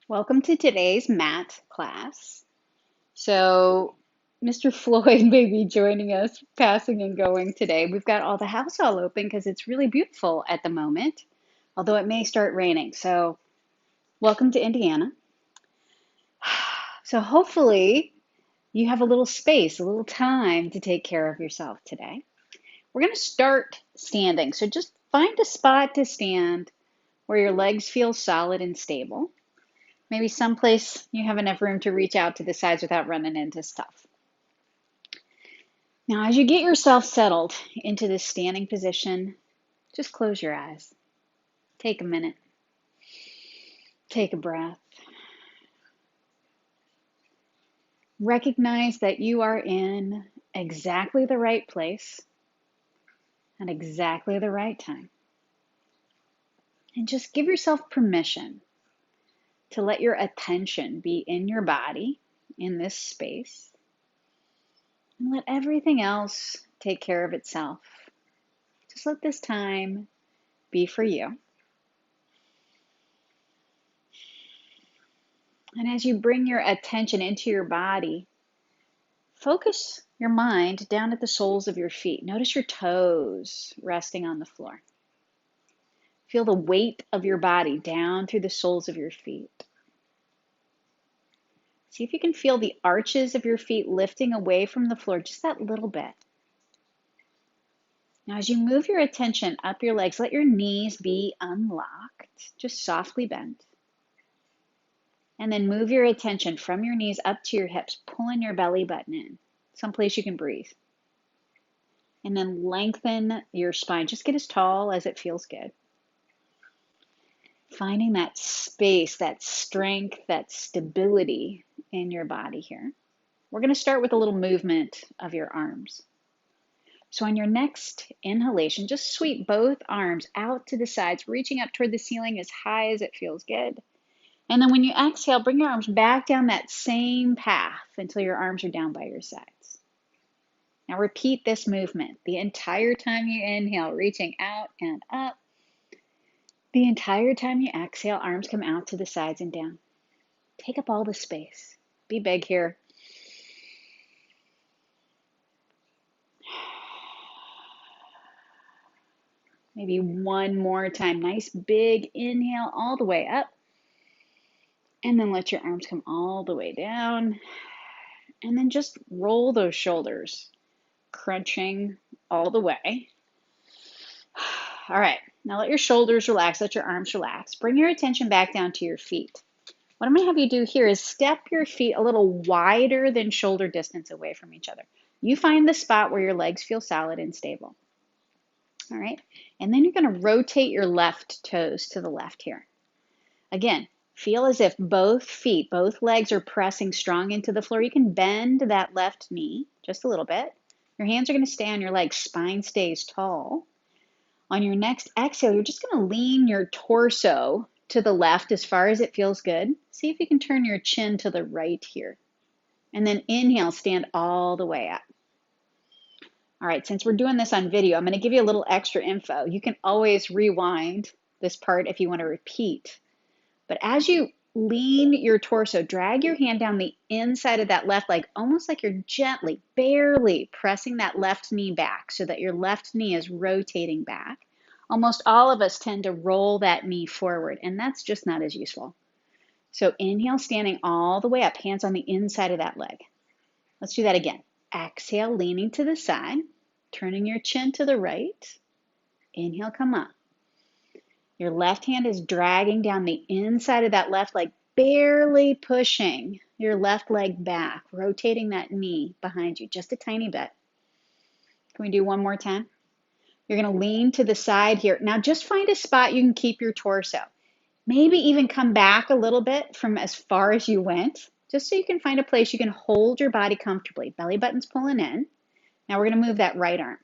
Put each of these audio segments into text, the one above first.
Welcome to today's mat class. So, Mr. Floyd may be joining us, passing and going today. We've got all the house all open because it's really beautiful at the moment, although it may start raining. So, welcome to Indiana. So, hopefully, you have a little space, a little time to take care of yourself today. We're going to start standing. So, just find a spot to stand where your legs feel solid and stable. Maybe someplace you have enough room to reach out to the sides without running into stuff. Now, as you get yourself settled into this standing position, just close your eyes. Take a minute. Take a breath. Recognize that you are in exactly the right place at exactly the right time. And just give yourself permission to let your attention be in your body, in this space, and let everything else take care of itself. Just let this time be for you. And as you bring your attention into your body, focus your mind down at the soles of your feet. Notice your toes resting on the floor. Feel the weight of your body down through the soles of your feet. See if you can feel the arches of your feet lifting away from the floor just that little bit. Now, as you move your attention up your legs, let your knees be unlocked, just softly bent. And then move your attention from your knees up to your hips, pulling your belly button in, someplace you can breathe. And then lengthen your spine. Just get as tall as it feels good. Finding that space, that strength, that stability in your body here. We're going to start with a little movement of your arms. So on your next inhalation, just sweep both arms out to the sides, reaching up toward the ceiling as high as it feels good. And then when you exhale, bring your arms back down that same path until your arms are down by your sides. Now repeat this movement the entire time you inhale, reaching out and up. The entire time you exhale, arms come out to the sides and down. Take up all the space. Be big here. Maybe one more time. Nice big inhale all the way up. And then let your arms come all the way down. And then just roll those shoulders, crunching all the way. All right, now let your shoulders relax, let your arms relax. Bring your attention back down to your feet. What I'm going to have you do here is step your feet a little wider than shoulder distance away from each other. You find the spot where your legs feel solid and stable. All right, and then you're going to rotate your left toes to the left here. Again, feel as if both feet, both legs are pressing strong into the floor. You can bend that left knee just a little bit. Your hands are going to stay on your legs. Spine stays tall. On your next exhale, you're just going to lean your torso to the left as far as it feels good. See if you can turn your chin to the right here. And then inhale, stand all the way up. All right, since we're doing this on video, I'm going to give you a little extra info. You can always rewind this part if you want to repeat. But as you lean your torso, drag your hand down the inside of that left leg, almost like you're gently, barely pressing that left knee back so that your left knee is rotating back. Almost all of us tend to roll that knee forward, and that's just not as useful. So inhale, standing all the way up, hands on the inside of that leg. Let's do that again. Exhale, leaning to the side, turning your chin to the right. Inhale, come up. Your left hand is dragging down the inside of that left leg, barely pushing your left leg back, rotating that knee behind you just a tiny bit. Can we do one more time? You're going to lean to the side here. Now just find a spot you can keep your torso. Maybe even come back a little bit from as far as you went, just so you can find a place you can hold your body comfortably. Belly button's pulling in. Now we're going to move that right arm.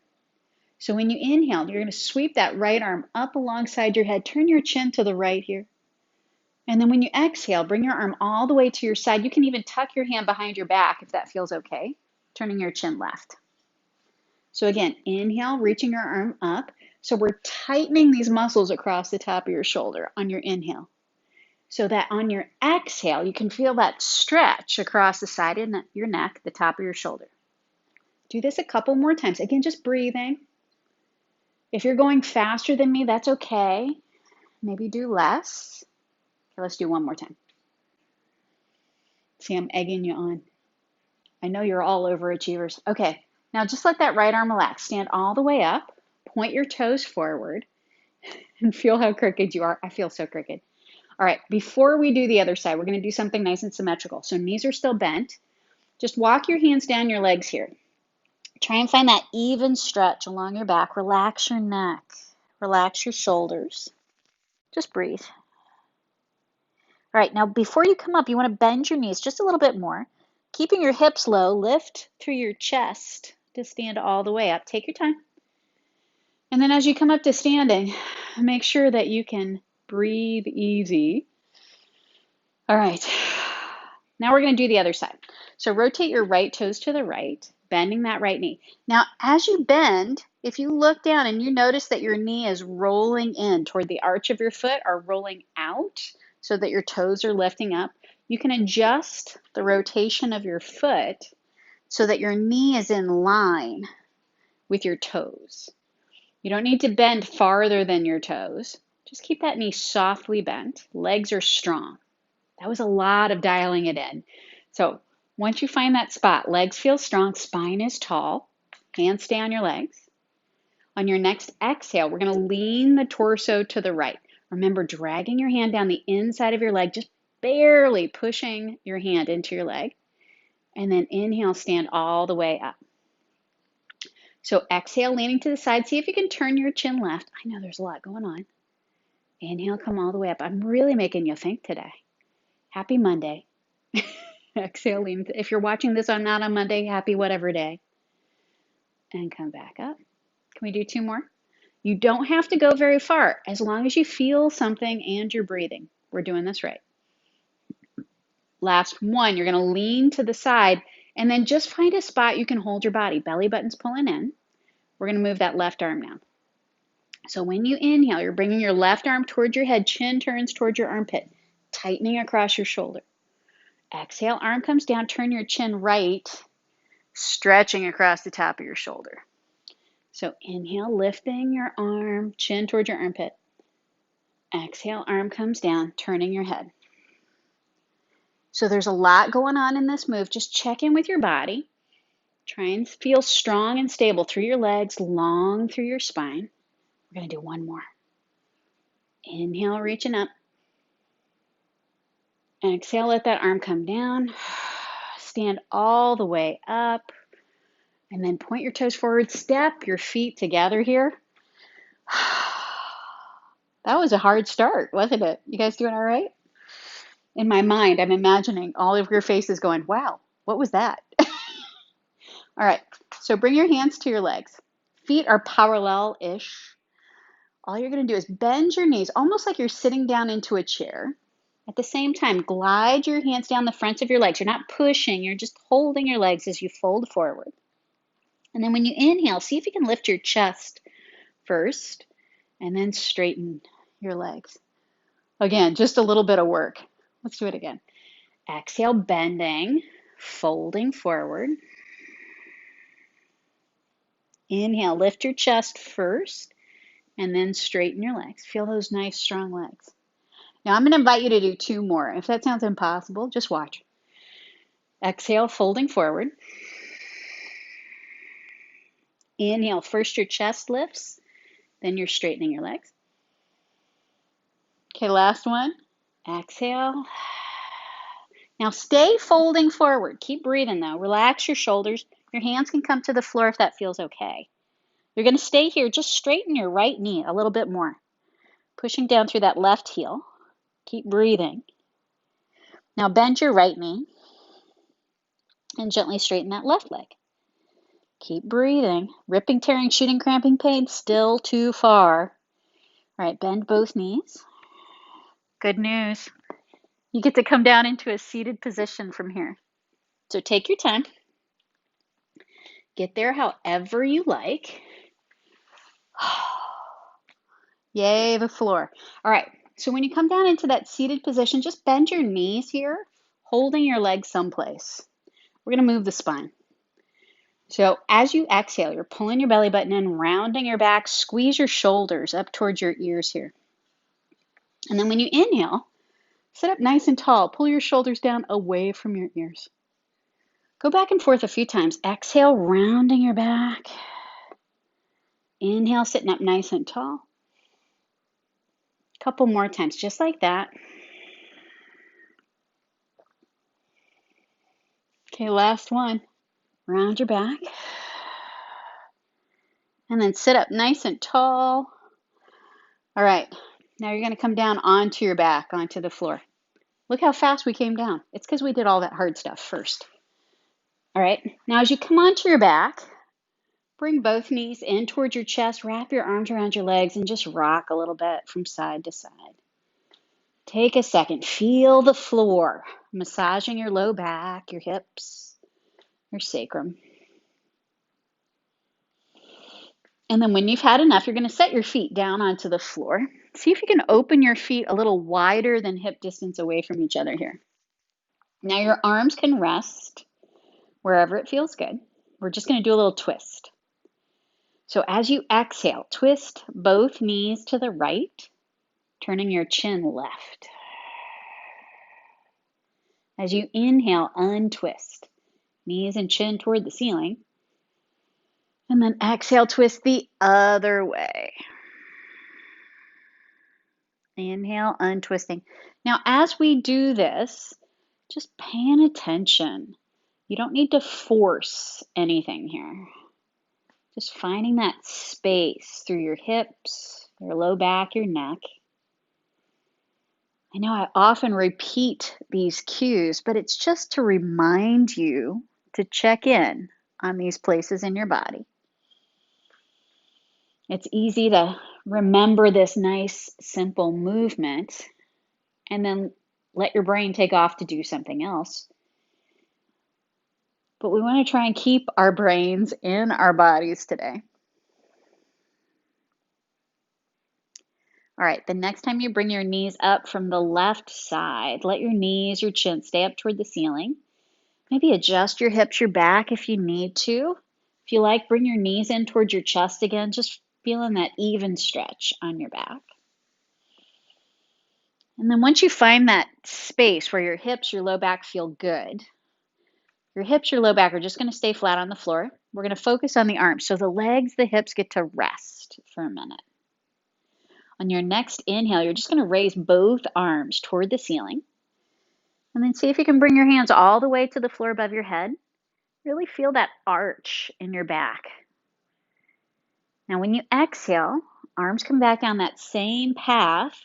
So when you inhale, you're going to sweep that right arm up alongside your head. Turn your chin to the right here. And then when you exhale, bring your arm all the way to your side. You can even tuck your hand behind your back if that feels okay, turning your chin left. So again, inhale, reaching your arm up. So we're tightening these muscles across the top of your shoulder on your inhale. so that on your exhale, you can feel that stretch across the side of your neck, the top of your shoulder. Do this a couple more times. Again, just breathing. If you're going faster than me, that's okay. Maybe do less. Okay, let's do one more time. See, I'm egging you on. I know you're all overachievers. Okay, now just let that right arm relax. Stand all the way up. Point your toes forward and feel how crooked you are. I feel so crooked. All right, before we do the other side, we're going to do something nice and symmetrical. So knees are still bent. Just walk your hands down your legs here. Try and find that even stretch along your back. Relax your neck. Relax your shoulders. Just breathe. All right, now before you come up, you want to bend your knees just a little bit more. Keeping your hips low, lift through your chest to stand all the way up. Take your time. And then as you come up to standing, make sure that you can breathe easy. All right, now we're going to do the other side. So rotate your right toes to the right, bending that right knee. Now, as you bend, if you look down and you notice that your knee is rolling in toward the arch of your foot or rolling out so that your toes are lifting up, you can adjust the rotation of your foot so that your knee is in line with your toes. You don't need to bend farther than your toes. Just keep that knee softly bent. Legs are strong. That was a lot of dialing it in. So once you find that spot, legs feel strong, spine is tall, hands stay on your legs. On your next exhale, we're going to lean the torso to the right. Remember, dragging your hand down the inside of your leg, just barely pushing your hand into your leg. And then inhale, stand all the way up. So exhale, leaning to the side. See if you can turn your chin left. I know there's a lot going on. Inhale, come all the way up. I'm really making you think today. Happy Monday. Exhale, lean. If you're watching this on not on Monday, happy whatever day. And come back up. Can we do two more? You don't have to go very far as long as you feel something and you're breathing. We're doing this right. Last one, you're going to lean to the side and then just find a spot you can hold your body. Belly button's pulling in. We're going to move that left arm now. So when you inhale, you're bringing your left arm towards your head, chin turns towards your armpit, tightening across your shoulder. Exhale, arm comes down, turn your chin right, stretching across the top of your shoulder. So inhale, lifting your arm, chin towards your armpit. Exhale, arm comes down, turning your head. So there's a lot going on in this move. Just check in with your body. Try and feel strong and stable through your legs, long through your spine. We're going to do one more. Inhale, reaching up. Exhale, let that arm come down. Stand all the way up. And then point your toes forward. Step your feet together here. That was a hard start, wasn't it? You guys doing all right? In my mind, I'm imagining all of your faces going, wow, what was that? All right, so bring your hands to your legs. Feet are parallel-ish. All you're going to do is bend your knees, almost like you're sitting down into a chair. At the same time, glide your hands down the fronts of your legs. You're not pushing, you're just holding your legs as you fold forward. And then when you inhale, see if you can lift your chest first and then straighten your legs. Again, just a little bit of work. Let's do it again. Exhale, bending, folding forward. Inhale, lift your chest first and then straighten your legs. Feel those nice, strong legs. Now I'm going to invite you to do two more. If that sounds impossible, just watch. Exhale, folding forward. Inhale, first your chest lifts, then you're straightening your legs. Okay, last one. Exhale. Now stay folding forward. Keep breathing though. Relax your shoulders. Your hands can come to the floor if that feels okay. You're going to stay here. Just straighten your right knee a little bit more. Pushing down through that left heel. Keep breathing. Now bend your right knee and gently straighten that left leg. Keep breathing. Ripping, tearing, shooting, cramping pain, still too far. All right, bend both knees. Good news. You get to come down into a seated position from here. So take your time. Get there however you like. Yay, the floor. All right, So when you come down into that seated position, just bend your knees here, holding your legs someplace. We're going to move the spine. So as you exhale, you're pulling your belly button in, rounding your back, squeeze your shoulders up towards your ears here. And then when you inhale, sit up nice and tall. Pull your shoulders down away from your ears. Go back and forth a few times. Exhale, rounding your back. Inhale, sitting up nice and tall. Couple more times, just like that. Okay, last one. Round your back. And then sit up nice and tall. All right, now you're going to come down onto your back, onto the floor. Look how fast we came down. It's because we did all that hard stuff first. All right, now as you come onto your back, bring both knees in towards your chest, wrap your arms around your legs, and just rock a little bit from side to side. Take a second, feel the floor, massaging your low back, your hips, your sacrum. And then when you've had enough, you're going to set your feet down onto the floor. See if you can open your feet a little wider than hip distance away from each other here. Now your arms can rest wherever it feels good. We're just going to do a little twist. So as you exhale, twist both knees to the right, turning your chin left. As you inhale, untwist. Knees and chin toward the ceiling. And then exhale, twist the other way. Inhale, untwisting. Now, as we do this, just paying attention. You don't need to force anything here. Just finding that space through your hips, your low back, your neck. I know I often repeat these cues, but it's just to remind you to check in on these places in your body. It's easy to remember this nice, simple movement and then let your brain take off to do something else. But we want to try and keep our brains in our bodies today. All right, the next time you bring your knees up from the left side, let your knees, your chin stay up toward the ceiling. Maybe adjust your hips, your back if you need to. If you like, bring your knees in towards your chest again, just feeling that even stretch on your back. And then once you find that space where your hips, your low back feel good, your hips, your low back are just going to stay flat on the floor. We're going to focus on the arms. So the legs, the hips get to rest for a minute. On your next inhale, you're just going to raise both arms toward the ceiling. And then see if you can bring your hands all the way to the floor above your head. Really feel that arch in your back. Now when you exhale, arms come back down that same path.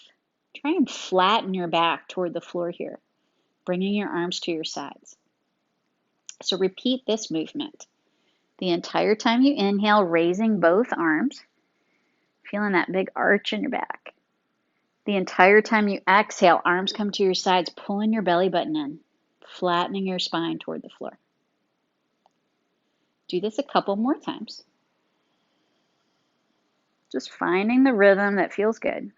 Try and flatten your back toward the floor here, bringing your arms to your sides. So repeat this movement. The entire time you inhale, raising both arms, feeling that big arch in your back. The entire time you exhale, arms come to your sides, pulling your belly button in, flattening your spine toward the floor. Do this a couple more times. Just finding the rhythm that feels good.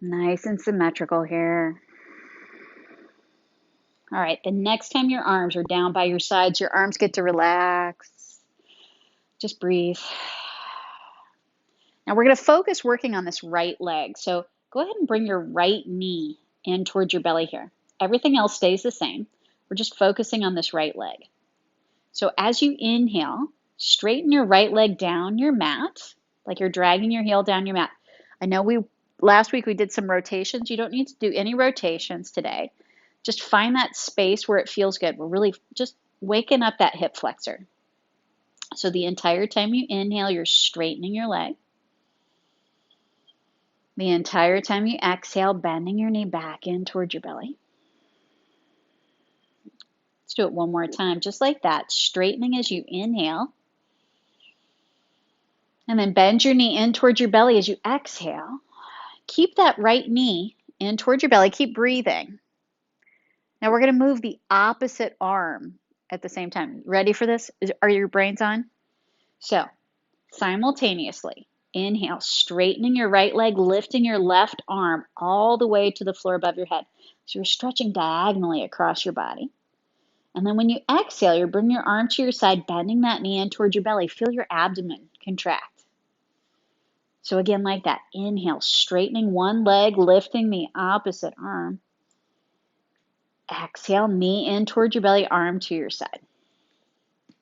Nice and symmetrical here. All right, the next time your arms are down by your sides, your arms get to relax. Just breathe. Now we're going to focus working on this right leg. So go ahead and bring your right knee in towards your belly here. Everything else stays the same. We're just focusing on this right leg. So as you inhale, straighten your right leg down your mat, like you're dragging your heel down your mat. I know last week we did some rotations. You don't need to do any rotations today. Just find that space where it feels good. We're really just waking up that hip flexor. So the entire time you inhale, you're straightening your leg. The entire time you exhale, bending your knee back in towards your belly. Let's do it one more time, just like that, straightening as you inhale. And then bend your knee in towards your belly as you exhale. Keep that right knee in towards your belly. Keep breathing. Now we're going to move the opposite arm at the same time. Ready for this? Are your brains on? So simultaneously, inhale, straightening your right leg, lifting your left arm all the way to the floor above your head. So you're stretching diagonally across your body. And then when you exhale, you bring your arm to your side, bending that knee in towards your belly. Feel your abdomen contract. So again, like that, inhale, straightening one leg, lifting the opposite arm. Exhale, knee in towards your belly, arm to your side.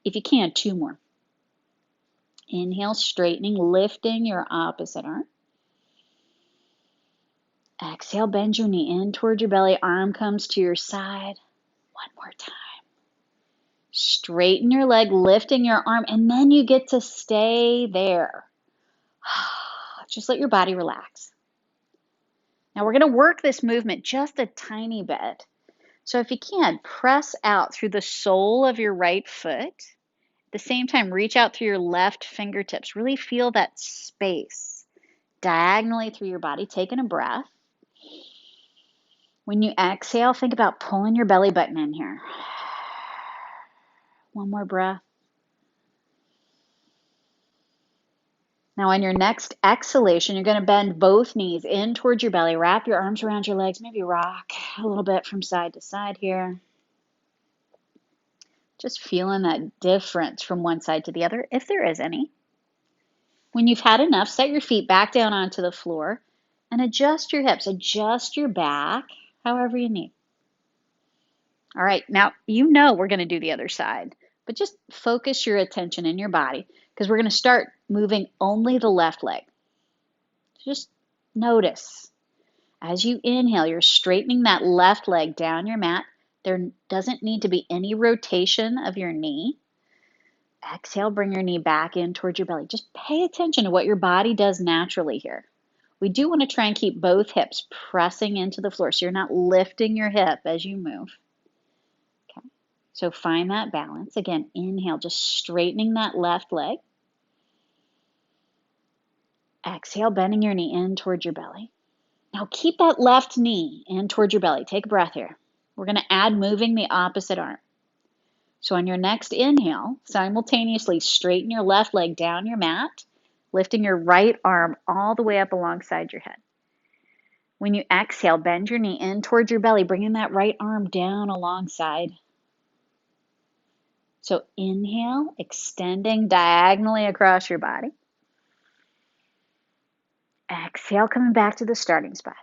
If you can, two more. Inhale, straightening, lifting your opposite arm. Exhale, bend your knee in towards your belly, arm comes to your side. One more time. Straighten your leg, lifting your arm, and then you get to stay there. Just let your body relax. Now we're going to work this movement just a tiny bit. So if you can, press out through the sole of your right foot. At the same time, reach out through your left fingertips. Really feel that space diagonally through your body. Taking a breath. When you exhale, think about pulling your belly button in here. One more breath. Now on your next exhalation, you're going to bend both knees in towards your belly. Wrap your arms around your legs. Maybe rock a little bit from side to side here. Just feeling that difference from one side to the other, if there is any. When you've had enough, set your feet back down onto the floor and adjust your hips, adjust your back, however you need. All right, now you know we're going to do the other side, but just focus your attention in your body because we're going to start moving only the left leg. Just notice as you inhale, you're straightening that left leg down your mat. There doesn't need to be any rotation of your knee. Exhale, bring your knee back in towards your belly. Just pay attention to what your body does naturally here. We do want to try and keep both hips pressing into the floor so you're not lifting your hip as you move. Okay. So find that balance. Again, inhale, just straightening that left leg. Exhale, bending your knee in towards your belly. Now keep that left knee in towards your belly. Take a breath here. We're going to add moving the opposite arm. So on your next inhale, simultaneously straighten your left leg down your mat, lifting your right arm all the way up alongside your head. When you exhale, bend your knee in towards your belly, bringing that right arm down alongside. So inhale, extending diagonally across your body. Exhale, coming back to the starting spot.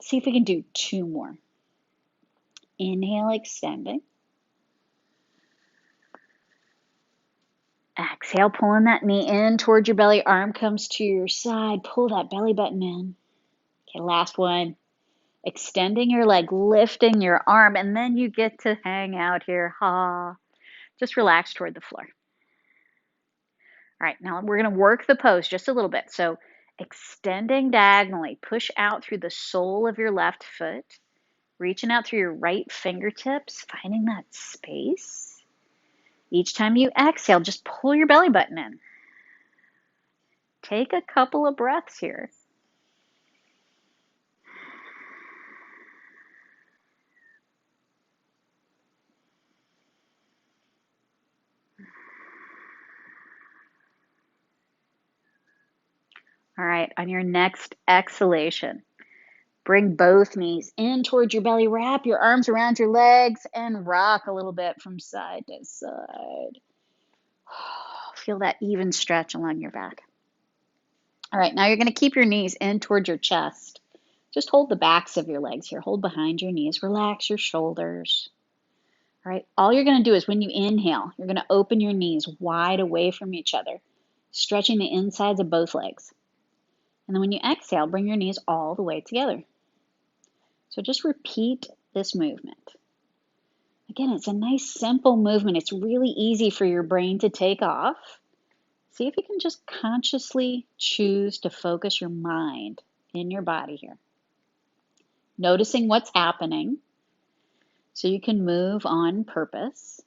See if we can do two more. Inhale, extending. Exhale, pulling that knee in towards your belly. Arm comes to your side. Pull that belly button in. Okay, last one. Extending your leg, lifting your arm, and then you get to hang out here. Just relax toward the floor. All right, now we're going to work the pose just a little bit. So extending diagonally, push out through the sole of your left foot, reaching out through your right fingertips, finding that space. Each time you exhale, just pull your belly button in. Take a couple of breaths here. All right, on your next exhalation, bring both knees in towards your belly, wrap your arms around your legs, and rock a little bit from side to side. Feel that even stretch along your back. All right, now you're going to keep your knees in towards your chest. Just hold the backs of your legs here. Hold behind your knees. Relax your shoulders. All right, all you're going to do is when you inhale, you're going to open your knees wide away from each other, stretching the insides of both legs. And then when you exhale, bring your knees all the way together. So just repeat this movement. Again, it's a nice simple movement. It's really easy for your brain to take off. See if you can just consciously choose to focus your mind in your body here. Noticing what's happening so you can move on purpose.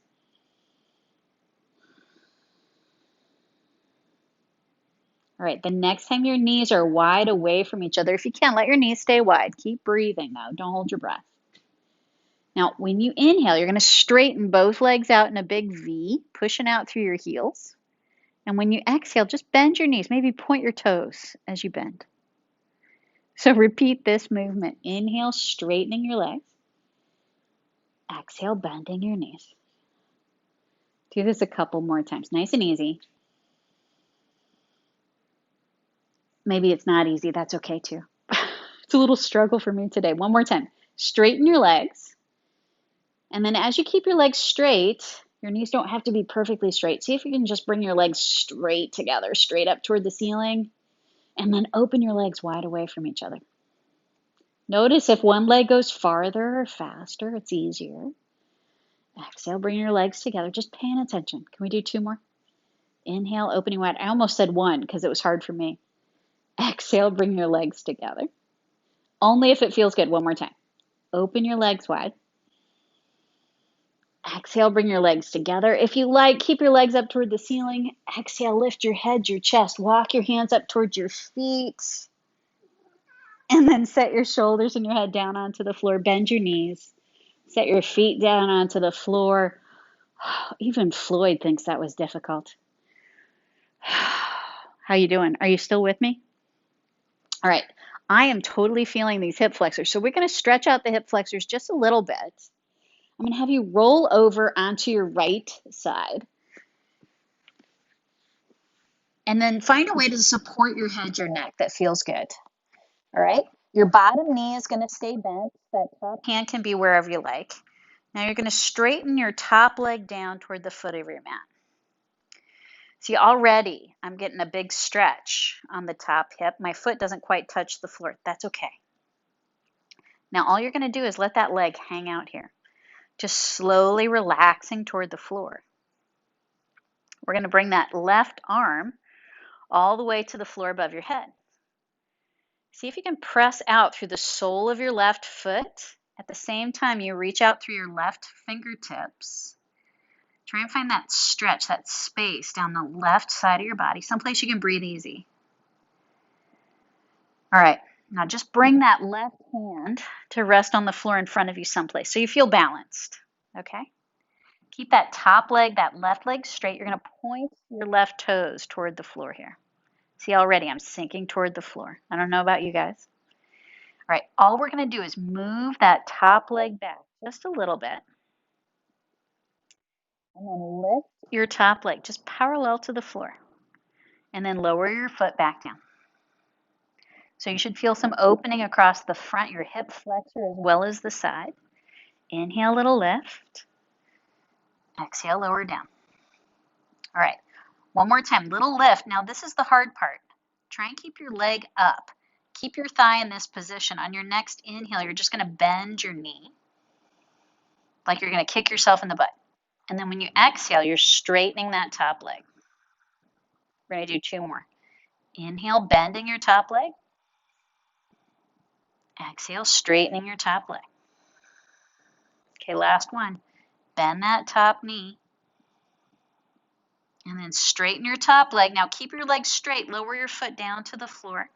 All right, the next time your knees are wide away from each other, if you can, let your knees stay wide. Keep breathing though, don't hold your breath. Now, when you inhale, you're going to straighten both legs out in a big V, pushing out through your heels. And when you exhale, just bend your knees, maybe point your toes as you bend. So repeat this movement. Inhale, straightening your legs. Exhale, bending your knees. Do this a couple more times, nice and easy. Maybe it's not easy, that's okay too. It's a little struggle for me today. One more time. Straighten your legs. And then as you keep your legs straight, your knees don't have to be perfectly straight. See if you can just bring your legs straight together, straight up toward the ceiling. And then open your legs wide away from each other. Notice if one leg goes farther or faster, it's easier. Exhale, bring your legs together, just paying attention. Can we do two more? Inhale, opening wide. I almost said one because it was hard for me. Exhale, bring your legs together. Only if it feels good. One more time. Open your legs wide. Exhale, bring your legs together. If you like, keep your legs up toward the ceiling. Exhale, lift your head, your chest. Walk your hands up towards your feet. And then set your shoulders and your head down onto the floor. Bend your knees. Set your feet down onto the floor. Even Floyd thinks that was difficult. How you doing? Are you still with me? All right. I am totally feeling these hip flexors. So we're going to stretch out the hip flexors just a little bit. I'm going to have you roll over onto your right side. And then find a way to support your head, your neck that feels good. All right. Your bottom knee is going to stay bent. That top hand can be wherever you like. Now you're going to straighten your top leg down toward the foot of your mat. See, already I'm getting a big stretch on the top hip. My foot doesn't quite touch the floor. That's okay. Now all you're going to do is let that leg hang out here, just slowly relaxing toward the floor. We're going to bring that left arm all the way to the floor above your head. See if you can press out through the sole of your left foot. At the same time, you reach out through your left fingertips. Try and find that stretch, that space down the left side of your body, someplace you can breathe easy. All right, now just bring that left hand to rest on the floor in front of you someplace so you feel balanced, okay? Keep that top leg, that left leg straight. You're going to point your left toes toward the floor here. See, already I'm sinking toward the floor. I don't know about you guys. All right, all we're going to do is move that top leg back just a little bit. And then lift your top leg just parallel to the floor. And then lower your foot back down. So you should feel some opening across the front, your hip flexor as well as the side. Inhale, little lift. Exhale, lower down. All right, one more time, little lift. Now this is the hard part. Try and keep your leg up. Keep your thigh in this position. On your next inhale, you're just going to bend your knee like you're going to kick yourself in the butt. And then when you exhale, you're straightening that top leg. We're going to do two more. Inhale, bending your top leg. Exhale, straightening your top leg. Okay, last one. Bend that top knee. And then straighten your top leg. Now keep your legs straight. Lower your foot down to the floor.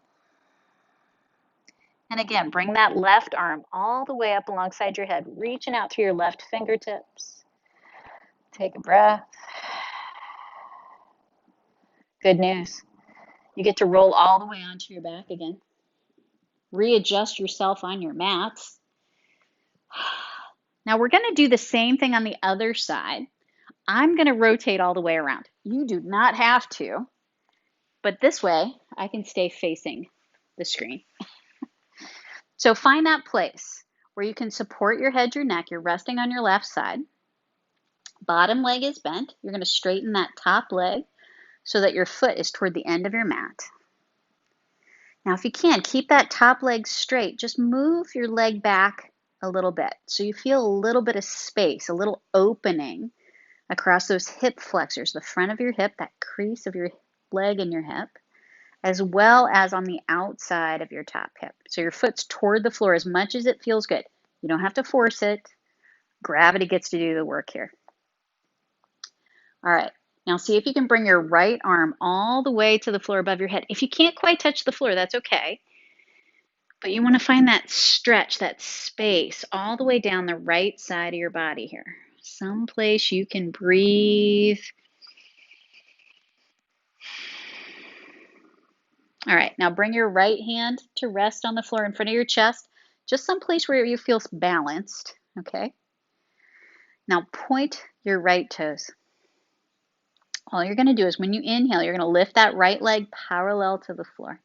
And again, bring that left arm all the way up alongside your head, reaching out through your left fingertips. Take a breath. Good news. You get to roll all the way onto your back again. Readjust yourself on your mats. Now we're going to do the same thing on the other side. I'm going to rotate all the way around. You do not have to, but this way I can stay facing the screen. So find that place where you can support your head, your neck. You're resting on your left side. Bottom leg is bent. You're going to straighten that top leg so that your foot is toward the end of your mat. Now, if you can, keep that top leg straight. Just move your leg back a little bit so you feel a little bit of space, a little opening across those hip flexors, the front of your hip, that crease of your leg and your hip, as well as on the outside of your top hip. So your foot's toward the floor as much as it feels good. You don't have to force it. Gravity gets to do the work here. All right. Now see if you can bring your right arm all the way to the floor above your head. If you can't quite touch the floor, that's okay. But you want to find that stretch, that space all the way down the right side of your body here. Someplace you can breathe. All right, now bring your right hand to rest on the floor in front of your chest, just someplace where you feel balanced, okay? Now point your right toes. All you're going to do is when you inhale, you're going to lift that right leg parallel to the floor.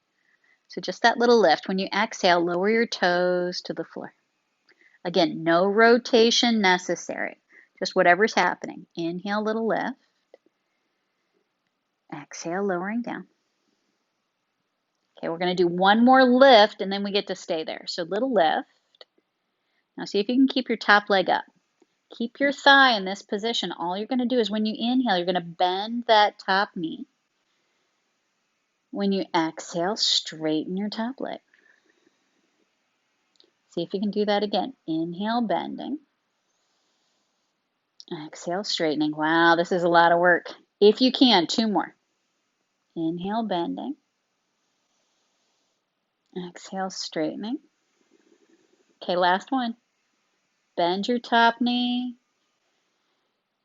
So just that little lift. When you exhale, lower your toes to the floor. Again, no rotation necessary, just whatever's happening. Inhale, little lift. Exhale, lowering down. Okay, we're going to do one more lift and then we get to stay there. So little lift. Now see if you can keep your top leg up. Keep your thigh in this position. All you're going to do is when you inhale, you're going to bend that top knee. When you exhale, straighten your top leg. See if you can do that again. Inhale, bending. Exhale, straightening. Wow, this is a lot of work. If you can, two more. Inhale, bending. Exhale, straightening. Okay, last one. Bend your top knee.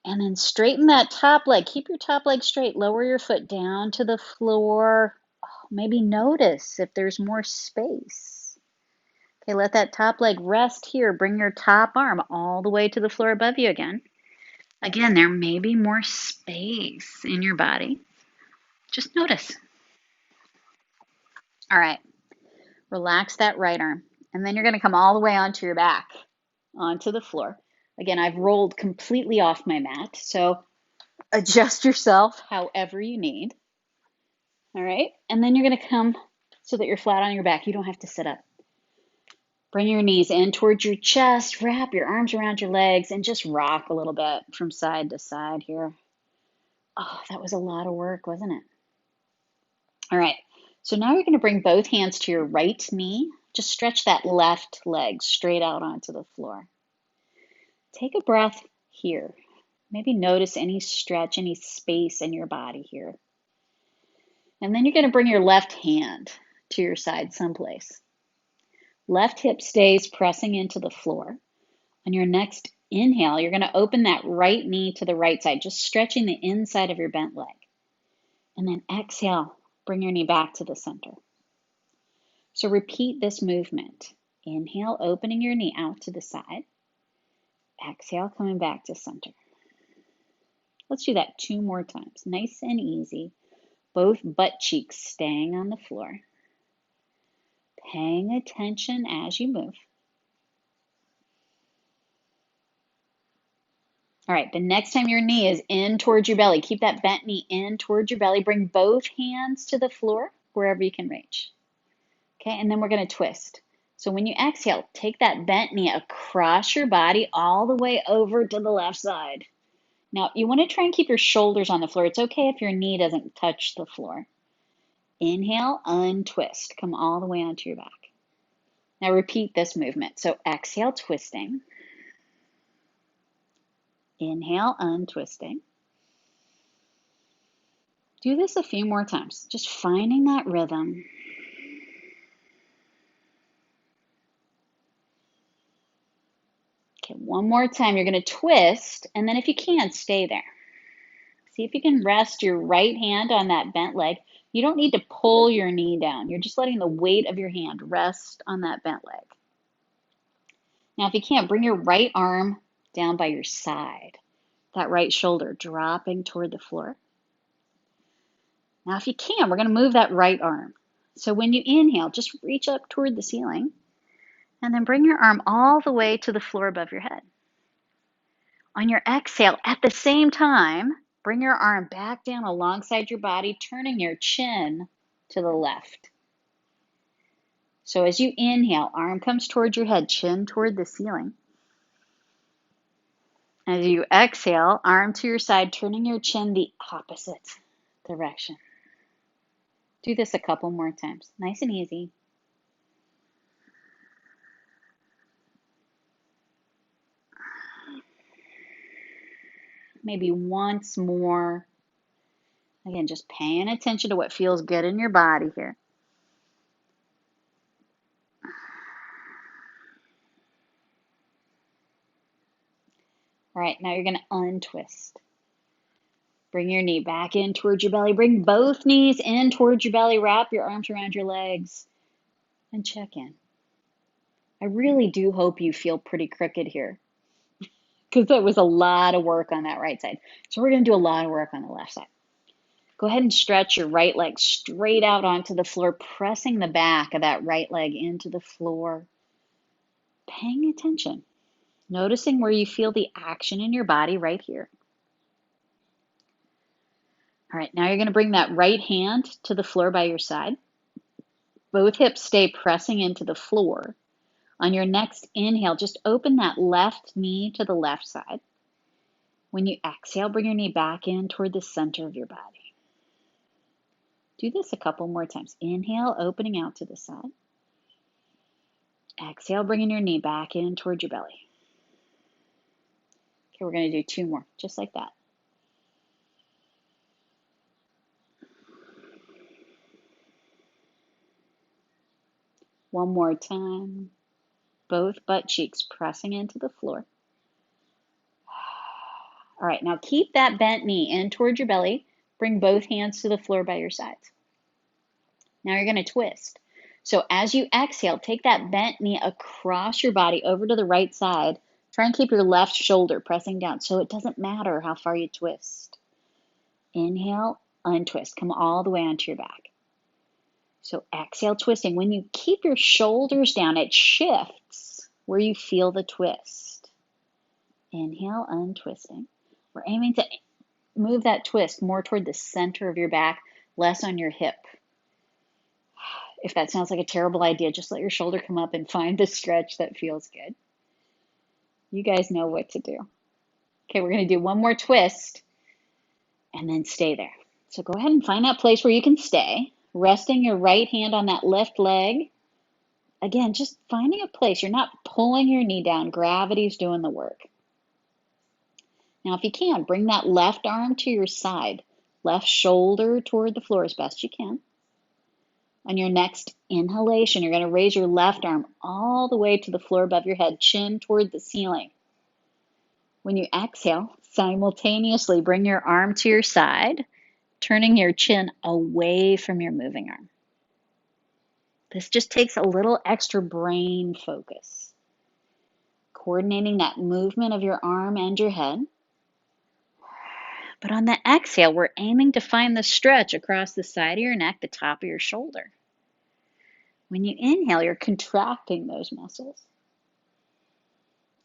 And then straighten that top leg. Keep your top leg straight. Lower your foot down to the floor. Oh, maybe notice if there's more space. Okay, let that top leg rest here. Bring your top arm all the way to the floor above you again. Again, there may be more space in your body. Just notice. All right, relax that right arm. And then you're going to come all the way onto your back, onto the floor. Again, I've rolled completely off my mat, so adjust yourself however you need. All right, and then you're going to come so that you're flat on your back. You don't have to sit up. Bring your knees in towards your chest, wrap your arms around your legs, and just rock a little bit from side to side here. Oh, that was a lot of work, wasn't it? All right, so now you're going to bring both hands to your right knee. Just stretch that left leg straight out onto the floor. Take a breath here. Maybe notice any stretch, any space in your body here. And then you're going to bring your left hand to your side someplace. Left hip stays pressing into the floor. On your next inhale, you're going to open that right knee to the right side, just stretching the inside of your bent leg. And then exhale, bring your knee back to the center. So repeat this movement. Inhale, opening your knee out to the side. Exhale, coming back to center. Let's do that two more times. Nice and easy. Both butt cheeks staying on the floor. Paying attention as you move. All right, the next time your knee is in towards your belly, keep that bent knee in towards your belly. Bring both hands to the floor wherever you can reach. Okay, and then we're going to twist. So when you exhale, take that bent knee across your body all the way over to the left side. Now, you want to try and keep your shoulders on the floor. It's okay if your knee doesn't touch the floor. Inhale, untwist. Come all the way onto your back. Now repeat this movement. So exhale, twisting. Inhale, untwisting. Do this a few more times, just finding that rhythm. Okay, one more time. You're going to twist, and then if you can, stay there. See if you can rest your right hand on that bent leg. You don't need to pull your knee down. You're just letting the weight of your hand rest on that bent leg. Now, if you can't, bring your right arm down by your side. That right shoulder dropping toward the floor. Now, if you can, we're going to move that right arm. So when you inhale, just reach up toward the ceiling. And then bring your arm all the way to the floor above your head. On your exhale, at the same time, bring your arm back down alongside your body, turning your chin to the left. So as you inhale, arm comes toward your head, chin toward the ceiling. As you exhale, arm to your side, turning your chin the opposite direction. Do this a couple more times. Nice and easy. Maybe once more. Again, just paying attention to what feels good in your body here. All right, now you're going to untwist. Bring your knee back in towards your belly. Bring both knees in towards your belly. Wrap your arms around your legs and check in. I really do hope you feel pretty crooked here because that was a lot of work on that right side. So we're going to do a lot of work on the left side. Go ahead and stretch your right leg straight out onto the floor, pressing the back of that right leg into the floor. Paying attention, noticing where you feel the action in your body right here. All right, now you're going to bring that right hand to the floor by your side. Both hips stay pressing into the floor. On your next inhale, just open that left knee to the left side. When you exhale, bring your knee back in toward the center of your body. Do this a couple more times. Inhale, opening out to the side. Exhale, bringing your knee back in toward your belly. Okay, we're going to do 2 more, just like that. One more time. Both butt cheeks pressing into the floor. All right, now keep that bent knee in toward your belly. Bring both hands to the floor by your sides. Now you're going to twist. So as you exhale, take that bent knee across your body over to the right side. Try and keep your left shoulder pressing down so it doesn't matter how far you twist. Inhale, untwist. Come all the way onto your back. So exhale, twisting. When you keep your shoulders down, it shifts where you feel the twist. Inhale, untwisting. We're aiming to move that twist more toward the center of your back, less on your hip. If that sounds like a terrible idea, just let your shoulder come up and find the stretch that feels good. You guys know what to do. Okay, we're going to do 1 more twist and then stay there. So go ahead and find that place where you can stay, resting your right hand on that left leg. Again, just finding a place. You're not pulling your knee down. Gravity's doing the work. Now, if you can, bring that left arm to your side, left shoulder toward the floor as best you can. On your next inhalation, you're going to raise your left arm all the way to the floor above your head, chin toward the ceiling. When you exhale, simultaneously bring your arm to your side, turning your chin away from your moving arm. This just takes a little extra brain focus. Coordinating that movement of your arm and your head. But on the exhale, we're aiming to find the stretch across the side of your neck, the top of your shoulder. When you inhale, you're contracting those muscles.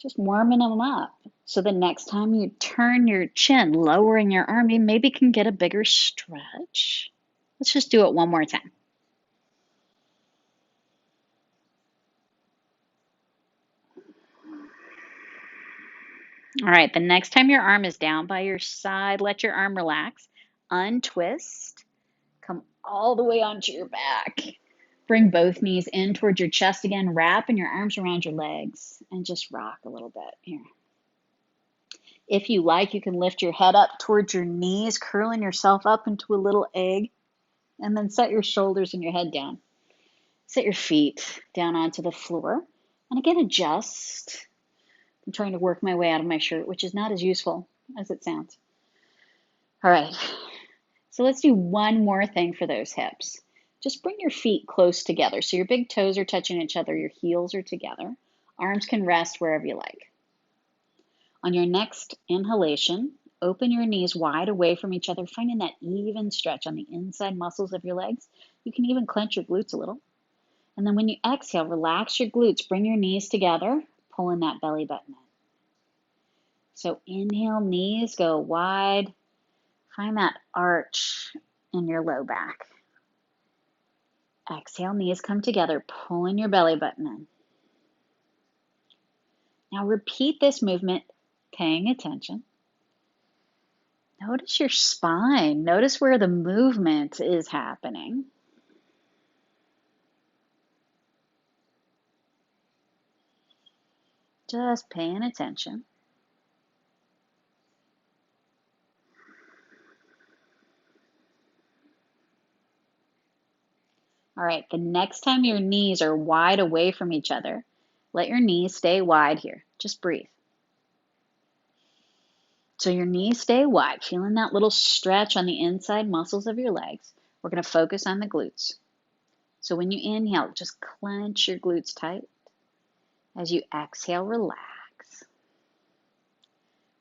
Just warming them up. So the next time you turn your chin, lowering your arm, you maybe can get a bigger stretch. Let's just do it 1 more time. All right, the next time your arm is down by your side, let your arm relax. Untwist. Come all the way onto your back. Bring both knees in towards your chest again, wrapping your arms around your legs, and just rock a little bit here. If you like, you can lift your head up towards your knees, curling yourself up into a little egg, and then set your shoulders and your head down. Set your feet down onto the floor, and again, adjust. I'm trying to work my way out of my shirt, which is not as useful as it sounds. All right, so let's do 1 more thing for those hips. Just bring your feet close together. So your big toes are touching each other, your heels are together. Arms can rest wherever you like. On your next inhalation, open your knees wide away from each other, finding that even stretch on the inside muscles of your legs. You can even clench your glutes a little. And then when you exhale, relax your glutes, bring your knees together, pulling that belly button in. So inhale, knees go wide. Find that arch in your low back. Exhale, knees come together, pulling your belly button in. Now repeat this movement, paying attention. Notice your spine. Notice where the movement is happening. Just paying attention. All right, the next time your knees are wide away from each other, let your knees stay wide here. Just breathe. So your knees stay wide, feeling that little stretch on the inside muscles of your legs. We're going to focus on the glutes. So when you inhale, just clench your glutes tight. As you exhale, relax.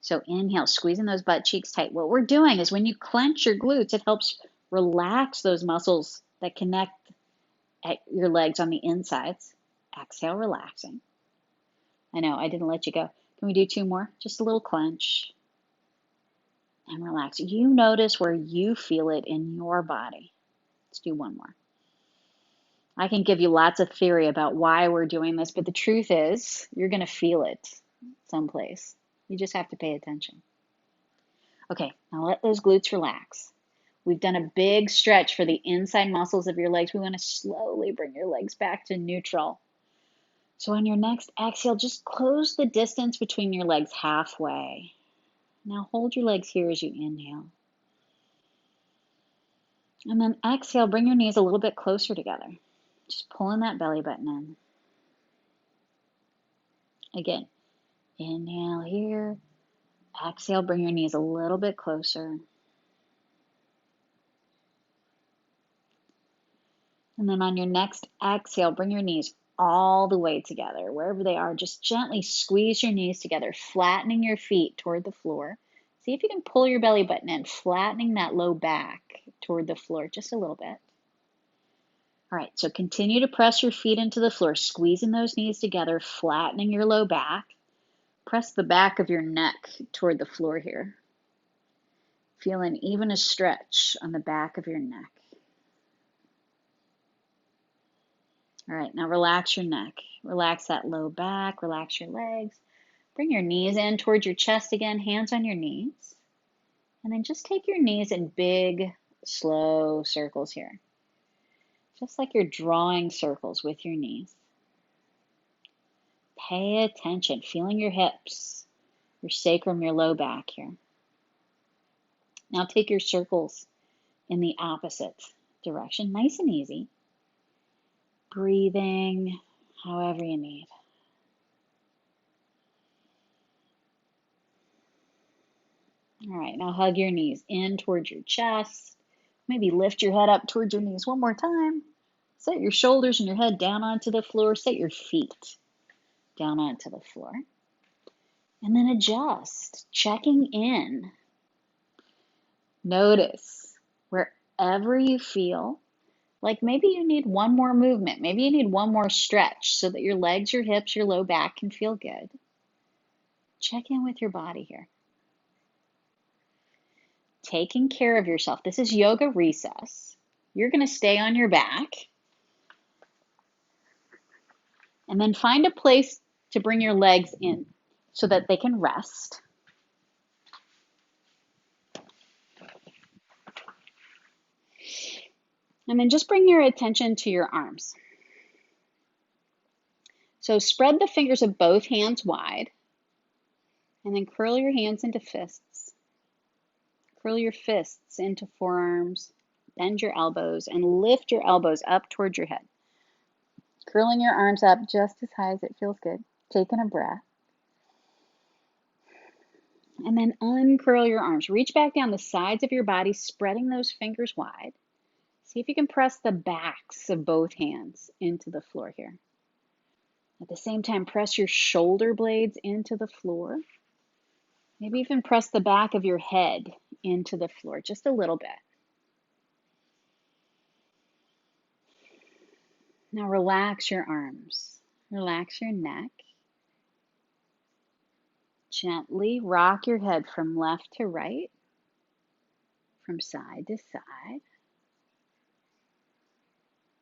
So inhale, squeezing those butt cheeks tight. What we're doing is when you clench your glutes, it helps relax those muscles that connect at your legs on the insides. Exhale, relaxing. I know, I didn't let you go. Can we do 2 more? Just a little clench and relax. You notice where you feel it in your body. Let's do 1 more. I can give you lots of theory about why we're doing this, but the truth is you're going to feel it someplace. You just have to pay attention. Okay, now let those glutes relax. We've done a big stretch for the inside muscles of your legs. We want to slowly bring your legs back to neutral. So on your next exhale, just close the distance between your legs halfway. Now hold your legs here as you inhale. And then exhale, bring your knees a little bit closer together. Just pulling that belly button in. Again, inhale here. Exhale, bring your knees a little bit closer. And then on your next exhale, bring your knees all the way together. Wherever they are, just gently squeeze your knees together, flattening your feet toward the floor. See if you can pull your belly button in, flattening that low back toward the floor just a little bit. All right, so continue to press your feet into the floor, squeezing those knees together, flattening your low back. Press the back of your neck toward the floor here. Feeling even a stretch on the back of your neck. All right, now relax your neck. Relax that low back, relax your legs. Bring your knees in towards your chest again, hands on your knees. And then just take your knees in big, slow circles here. Just like you're drawing circles with your knees. Pay attention, feeling your hips, your sacrum, your low back here. Now take your circles in the opposite direction, nice and easy. Breathing however you need. All right, now hug your knees in towards your chest. Maybe lift your head up towards your knees 1 more time. Set your shoulders and your head down onto the floor. Set your feet down onto the floor. And then adjust, checking in. Notice wherever you feel like maybe you need 1 more movement. Maybe you need 1 more stretch so that your legs, your hips, your low back can feel good. Check in with your body here. Taking care of yourself. This is yoga recess. You're going to stay on your back. And then find a place to bring your legs in so that they can rest. And then just bring your attention to your arms. So spread the fingers of both hands wide. And then curl your hands into fists. Curl your fists into forearms. Bend your elbows and lift your elbows up towards your head. Curling your arms up just as high as it feels good. Taking a breath. And then uncurl your arms. Reach back down the sides of your body, spreading those fingers wide. See if you can press the backs of both hands into the floor here. At the same time, press your shoulder blades into the floor. Maybe even press the back of your head into the floor just a little bit. Now relax your arms. Relax your neck. Gently rock your head from left to right, from side to side.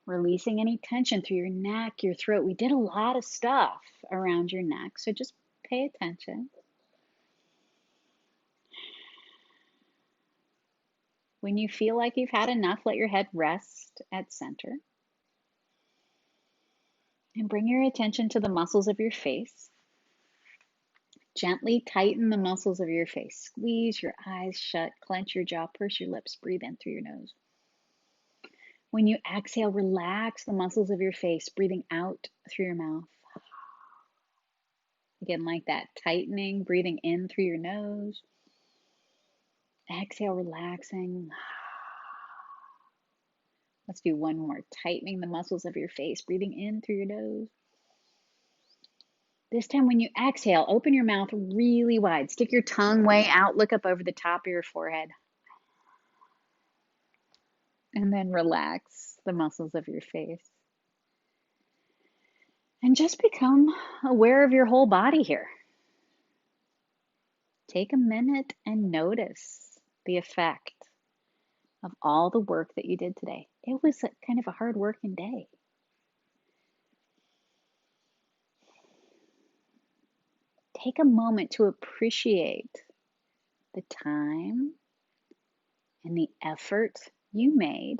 Releasing any tension through your neck, your throat. We did a lot of stuff around your neck, so just pay attention. When you feel like you've had enough, let your head rest at center. And bring your attention to the muscles of your face. Gently tighten the muscles of your face. Squeeze your eyes shut, clench your jaw, purse your lips, breathe in through your nose. When you exhale, relax the muscles of your face, breathing out through your mouth. Again, like that, tightening, breathing in through your nose. Exhale, relaxing. Let's do one more. Tightening the muscles of your face, breathing in through your nose. This time when you exhale, open your mouth really wide. Stick your tongue way out. Look up over the top of your forehead. And then relax the muscles of your face. And just become aware of your whole body here. Take a minute and notice the effect of all the work that you did today. It was kind of a hard working day. Take a moment to appreciate the time and the effort you made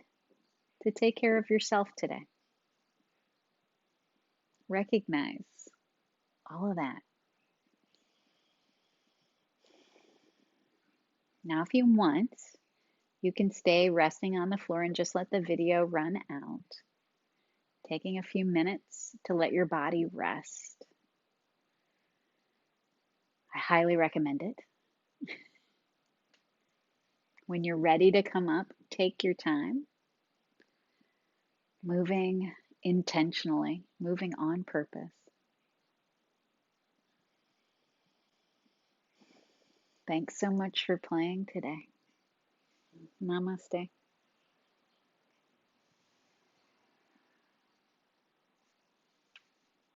to take care of yourself today. Recognize all of that. Now, if you want, you can stay resting on the floor and just let the video run out, taking a few minutes to let your body rest. I highly recommend it. When you're ready to come up, take your time, moving intentionally, moving on purpose. Thanks so much for playing today. Namaste.